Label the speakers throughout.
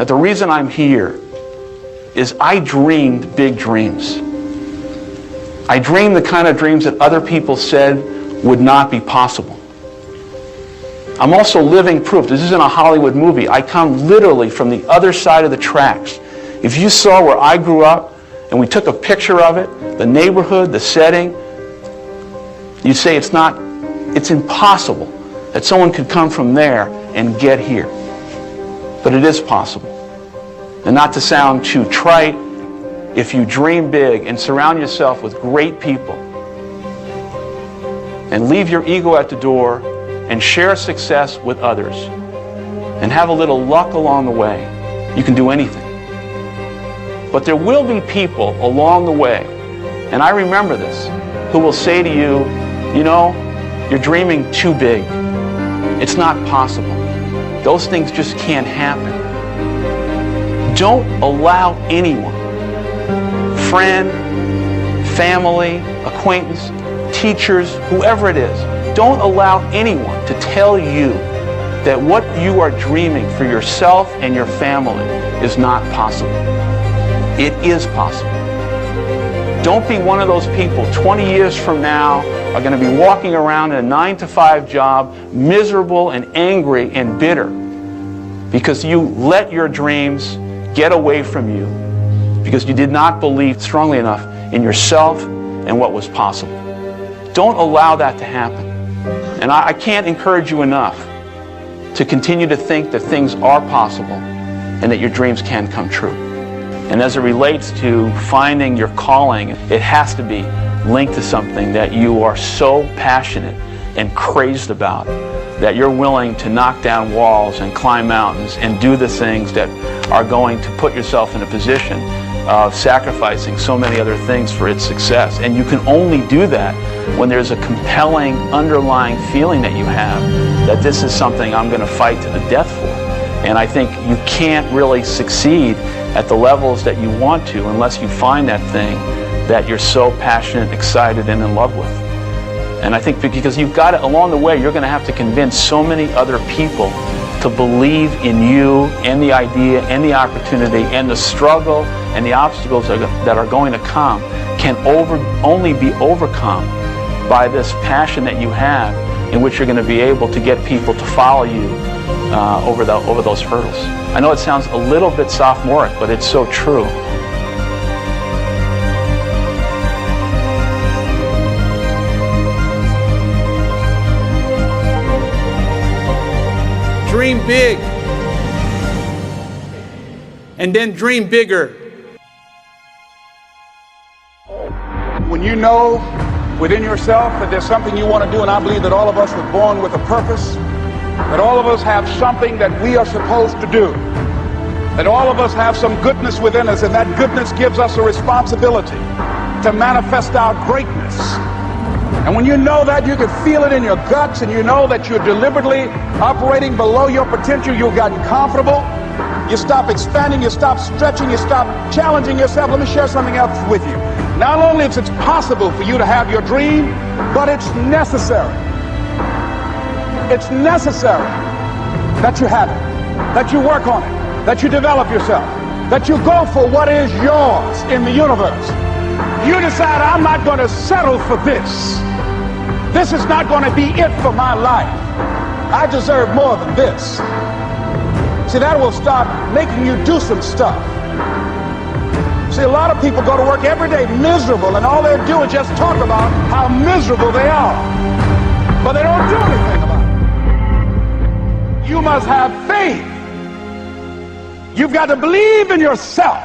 Speaker 1: that the reason I'm here is I dreamed big dreams. I dreamed the kind of dreams that other people said would not be possible. I'm also living proof. This isn't a Hollywood movie. I come literally from the other side of the tracks. If you saw where I grew up and we took a picture of it, the neighborhood, the setting, you'd say it's impossible that someone could come from there and get here. But it is possible. And not to sound too trite, if you dream big and surround yourself with great people and leave your ego at the door and share success with others and have a little luck along the way, you can do anything. But there will be people along the way, and I remember this, who will say to you, you know, you're dreaming too big. It's not possible. Those things just can't happen. Don't allow anyone, friend, family, acquaintance, teachers, whoever it is, don't allow anyone to tell you that what you are dreaming for yourself and your family is not possible. It is possible. Don't be one of those people 20 years from now are going to be walking around in a 9-to-5 job, miserable and angry and bitter because you let your dreams get away from you because you did not believe strongly enough in yourself and what was possible. Don't allow that to happen. And I can't encourage you enough to continue to think that things are possible and that your dreams can come true. And as it relates to finding your calling, it has to be linked to something that you are so passionate and crazed about that you're willing to knock down walls and climb mountains and do the things that are going to put yourself in a position of sacrificing so many other things for its success. And you can only do that when there's a compelling underlying feeling that you have that this is something I'm going to fight to the death for. And I think you can't really succeed at the levels that you want to unless you find that thing that you're so passionate, excited, and in love with. And I think because you've got it along the way, you're going to have to convince so many other people to believe in you and the idea and the opportunity and the struggle and the obstacles that are going to come can only be overcome by this passion that you have in which you're going to be able to get people to follow you over those hurdles. I know it sounds a little bit sophomoric, but it's so true.
Speaker 2: Dream big, and then dream bigger.
Speaker 3: When you know within yourself that there's something you want to do, and I believe that all of us were born with a purpose, that all of us have something that we are supposed to do, that all of us have some goodness within us, and that goodness gives us a responsibility to manifest our greatness. And when you know that, you can feel it in your guts, and you know that you're deliberately operating below your potential, you've gotten comfortable, you stop expanding, you stop stretching, you stop challenging yourself. Let me share something else with you. Not only is it possible for you to have your dream, but it's necessary. It's necessary that you have it, that you work on it, that you develop yourself, that you go for what is yours in the universe. You decide, I'm not going to settle for this. This is not going to be it for my life. I deserve more than this. See, that will start making you do some stuff. See, a lot of people go to work every day miserable, and all they do is just talk about how miserable they are. But they don't do anything about it. You must have faith. You've got to believe in yourself.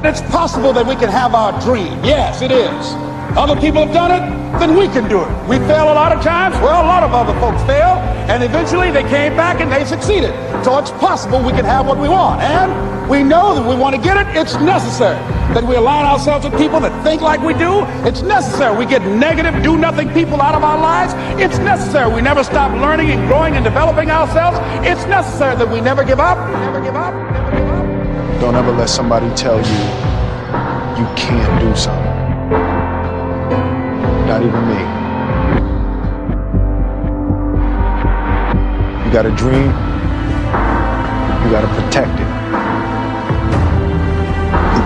Speaker 3: It's possible that we can have our dream. Yes, it is. Other people have done it, then we can do it. We fail a lot of times. Well, a lot of other folks fail, and eventually they came back and they succeeded. So it's possible we can have what we want. And we know that we want to get it. It's necessary that we align ourselves with people that think like we do. It's necessary we get negative, do-nothing people out of our lives. It's necessary we never stop learning and growing and developing ourselves. It's necessary that we never give up. Never give up. Never give up.
Speaker 4: Don't ever let somebody tell you you can't do something. Not even me. You got a dream, you got to protect it.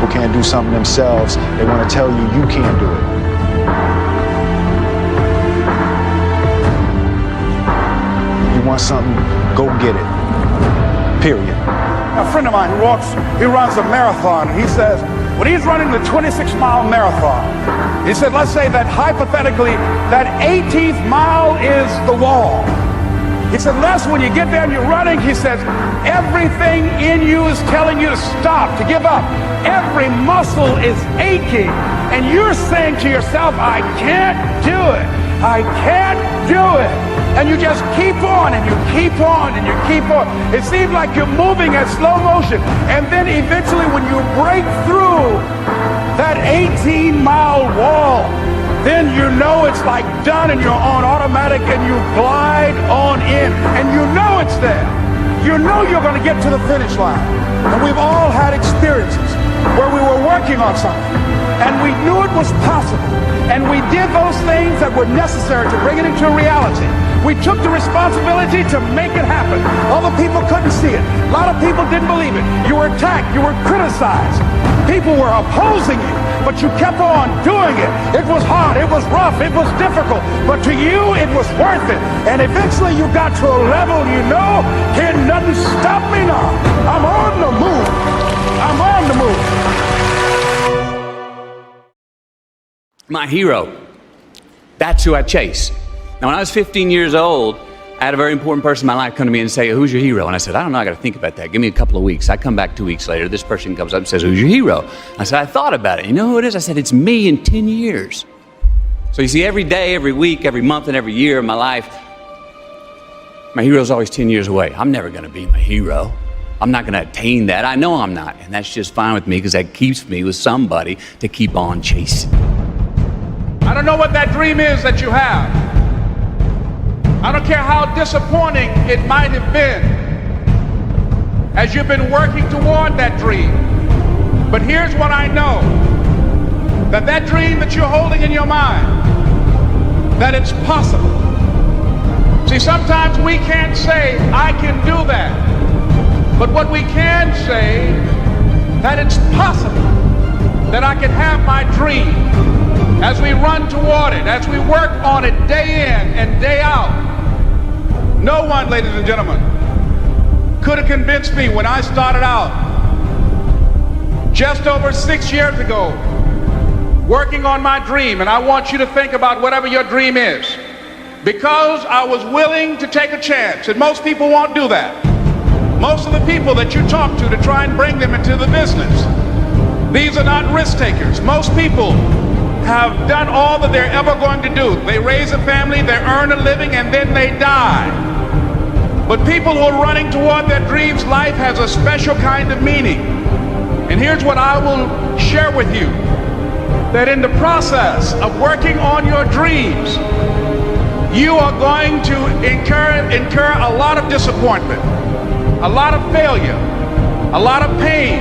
Speaker 4: people can't do something themselves, they want to tell you you can't do it. You want something, go get it. Period.
Speaker 3: A friend of mine he runs a marathon, and he says, when he's running the 26-mile marathon, he said, let's say that hypothetically, that 18th mile is the wall. He said, Les, when you get there and you're running, he says, everything in you is telling you to stop, to give up. Every muscle is aching, and you're saying to yourself, I can't do it. I can't do it. And you just keep on, and you keep on, and you keep on. It seems like you're moving at slow motion. And then eventually when you break through that 18-mile wall, then you know it's like done, and you're on automatic, and you glide on in, and you know it's there. You know you're going to get to the finish line. And we've all had experiences where we were working on something, and we knew it was possible, and we did those things that were necessary to bring it into reality. We took the responsibility to make it happen. Other people couldn't see it. A lot of people didn't believe it. You were attacked. You were criticized. People were opposing you, but you kept on doing it. It was hard. It was rough. It was difficult. But to you, it was worth it. And eventually you got to a level you know, can nothing stop me now. I'm on the move. I'm on the move.
Speaker 5: My hero, that's who I chase. Now, when I was 15 years old, I had a very important person in my life come to me and say, who's your hero? And I said, I don't know, I got to think about that. Give me a couple of weeks. I come back 2 weeks later. This person comes up and says, who's your hero? I said, I thought about it. You know who it is? I said, it's me in 10 years. So you see, every day, every week, every month, and every year of my life, my hero's always 10 years away. I'm never going to be my hero. I'm not going to attain that. I know I'm not. And that's just fine with me because that keeps me with somebody to keep on chasing.
Speaker 3: I don't know what that dream is that you have. I don't care how disappointing it might have been as you've been working toward that dream. But here's what I know, that dream that you're holding in your mind, that it's possible. See, sometimes we can't say, I can do that. But what we can say, that it's possible that I can have my dream as we run toward it, as we work on it day in and day out. No one, ladies and gentlemen, could have convinced me when I started out just over 6 years ago working on my dream. And I want you to think about whatever your dream is, because I was willing to take a chance. And most people won't do that. Most of the people that you talk to try and bring them into the business, these are not risk takers. Most people have done all that they're ever going to do. They raise a family, they earn a living, and then they die. But people who are running toward their dreams, life has a special kind of meaning. And here's what I will share with you, that in the process of working on your dreams, you are going to incur a lot of disappointment, a lot of failure, a lot of pain,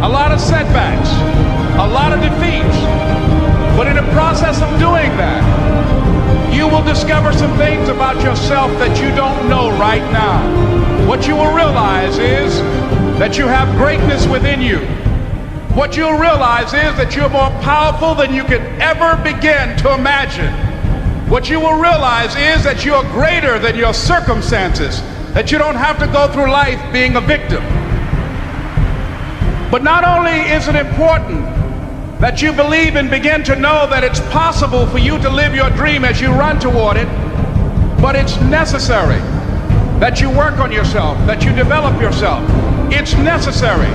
Speaker 3: a lot of setbacks, a lot of defeats. But in the process of doing that, you will discover some things about yourself that you don't know right now. What you will realize is that you have greatness within you. What you'll realize is that you're more powerful than you could ever begin to imagine. What you will realize is that you're greater than your circumstances, that you don't have to go through life being a victim. But not only is it important that you believe and begin to know that it's possible for you to live your dream as you run toward it, but it's necessary that you work on yourself, that you develop yourself. It's necessary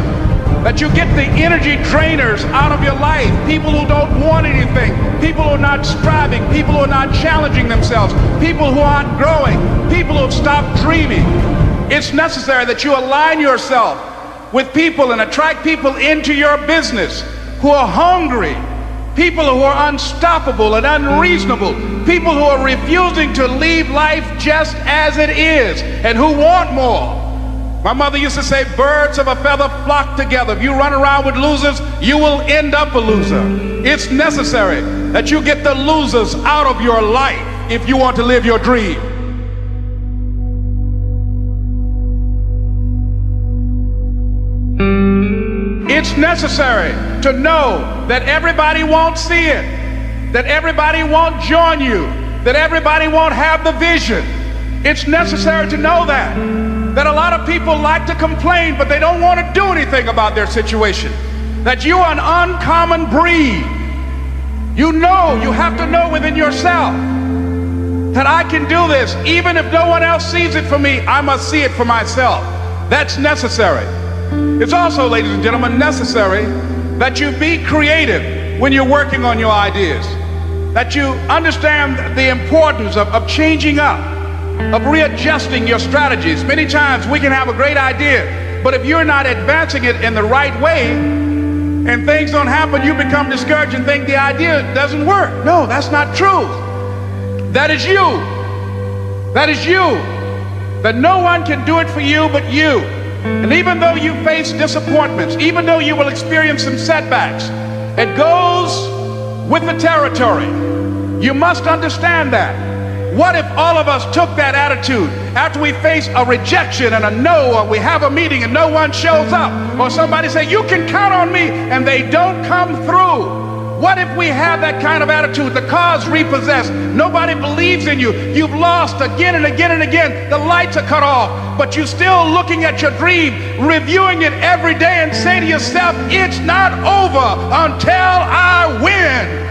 Speaker 3: that you get the energy drainers out of your life, people who don't want anything, people who are not striving, people who are not challenging themselves, people who aren't growing, people who have stopped dreaming. It's necessary that you align yourself with people and attract people into your business who are hungry, people who are unstoppable and unreasonable, people who are refusing to leave life just as it is and who want more. My mother used to say, birds of a feather flock together. If you run around with losers, you will end up a loser. It's necessary that you get the losers out of your life if you want to live your dream. It's necessary to know that everybody won't see it, that everybody won't join you, that everybody won't have the vision. It's necessary to know that a lot of people like to complain, but they don't want to do anything about their situation, that you are an uncommon breed. You know, you have to know within yourself that I can do this. Even if no one else sees it for me, I must see it for myself. That's necessary. It's also, ladies and gentlemen, necessary that you be creative when you're working on your ideas, that you understand the importance of changing up, of readjusting your strategies. Many times we can have a great idea, but if you're not advancing it in the right way and things don't happen, you become discouraged and think the idea doesn't work. No, that's not true. That is you. That is you. That no one can do it for you but you. And even though you face disappointments, even though you will experience some setbacks, it goes with the territory. You must understand that. What if all of us took that attitude after we face a rejection and a no, or we have a meeting and no one shows up, or somebody say, you can count on me, and they don't come through? What if we have that kind of attitude? The car's repossessed. Nobody believes in you. You've lost again and again and again. The lights are cut off, but you're still looking at your dream, reviewing it every day, and say to yourself, it's not over until I win.